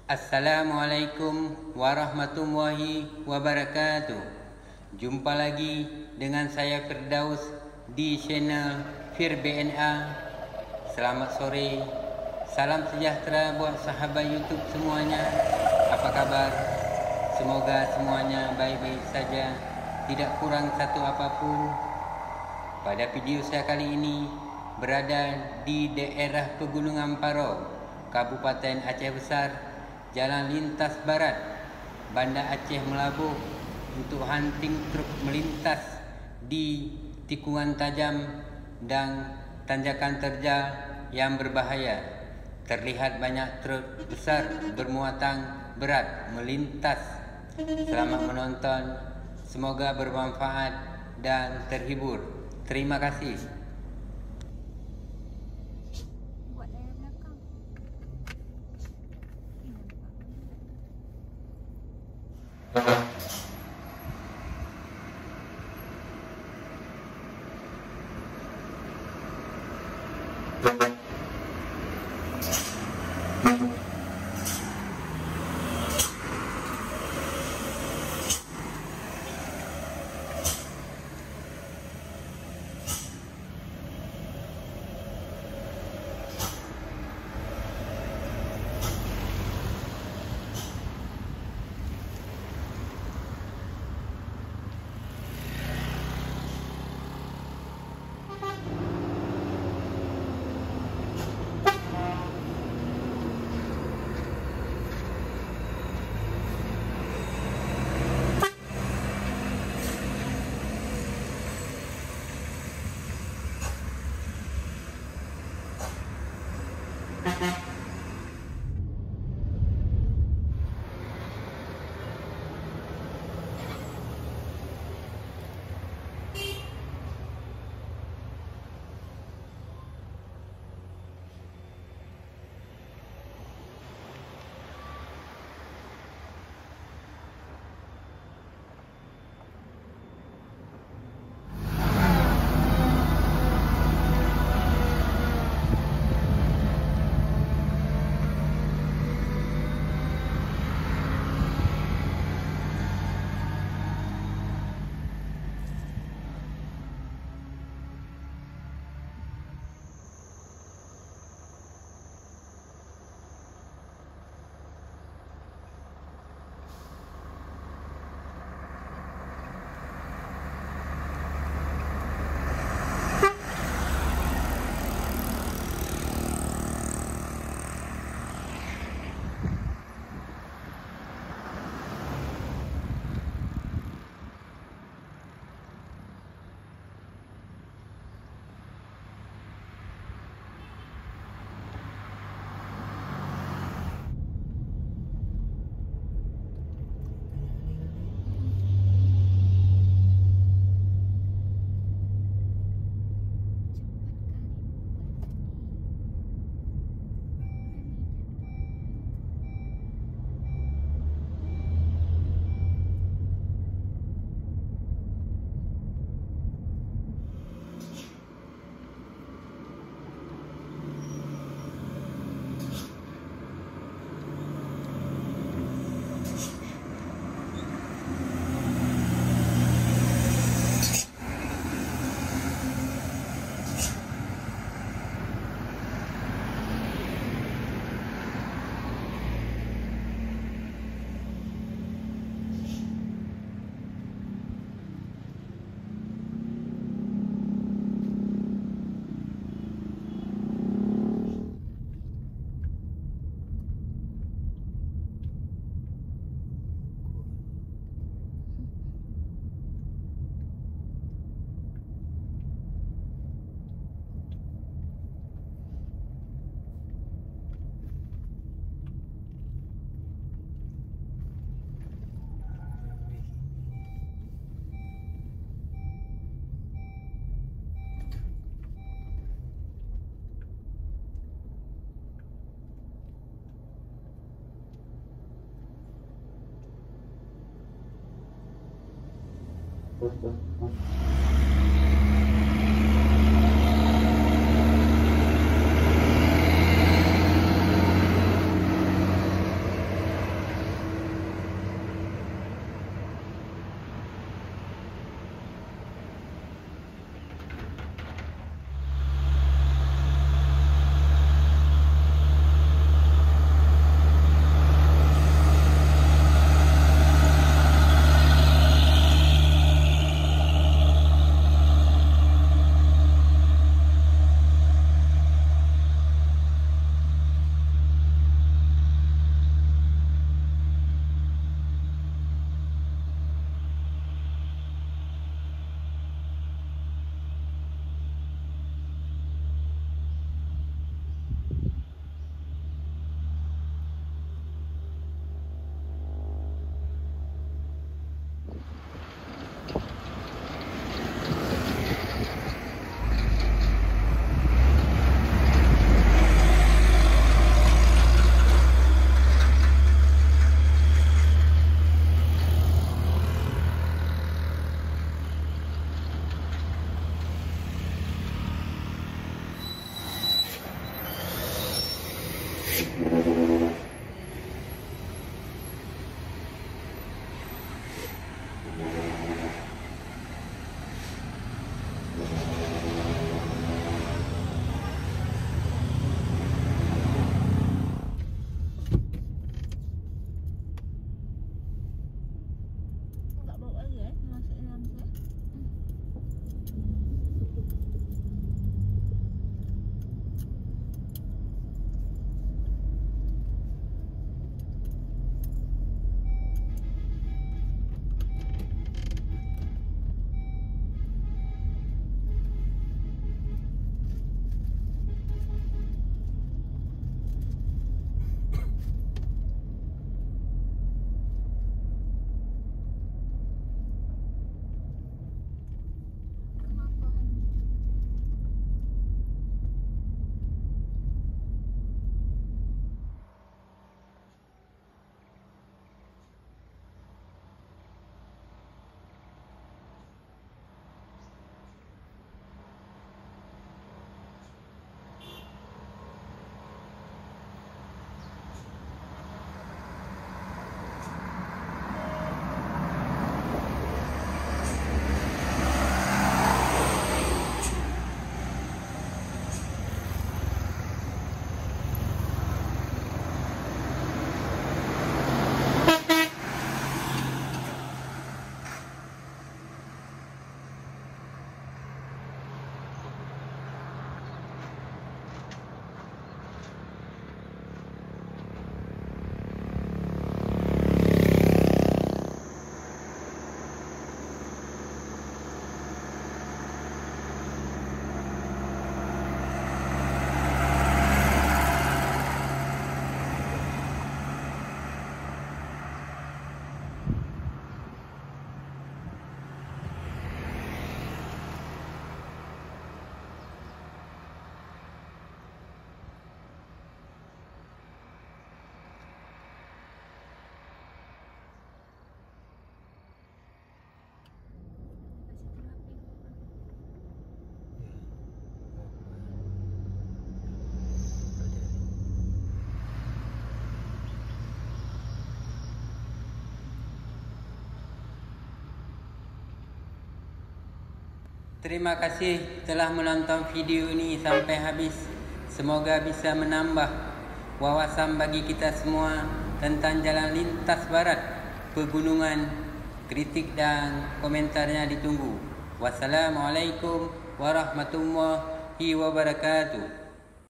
Assalamualaikum warahmatullahi wabarakatuh. Jumpa lagi dengan saya Firdaus di channel Fir BNA. Selamat sore, salam sejahtera buat sahabat YouTube semuanya. Apa kabar? Semoga semuanya baik-baik saja, tidak kurang satu apapun. Pada video saya kali ini berada di daerah Pegunungan Paro, Kabupaten Aceh Besar, Jalan Lintas Barat, Banda Aceh Melabuh, untuk hunting truk melintas di tikungan tajam dan tanjakan terjal yang berbahaya. Terlihat banyak truk besar bermuatan berat melintas. Selamat menonton, semoga bermanfaat dan terhibur. Terima kasih. Terima kasih telah menonton video ini sampai habis. Semoga bisa menambah wawasan bagi kita semua tentang jalan lintas barat, pegunungan. Kritik dan komentarnya ditunggu. Wassalamualaikum warahmatullahi wabarakatuh.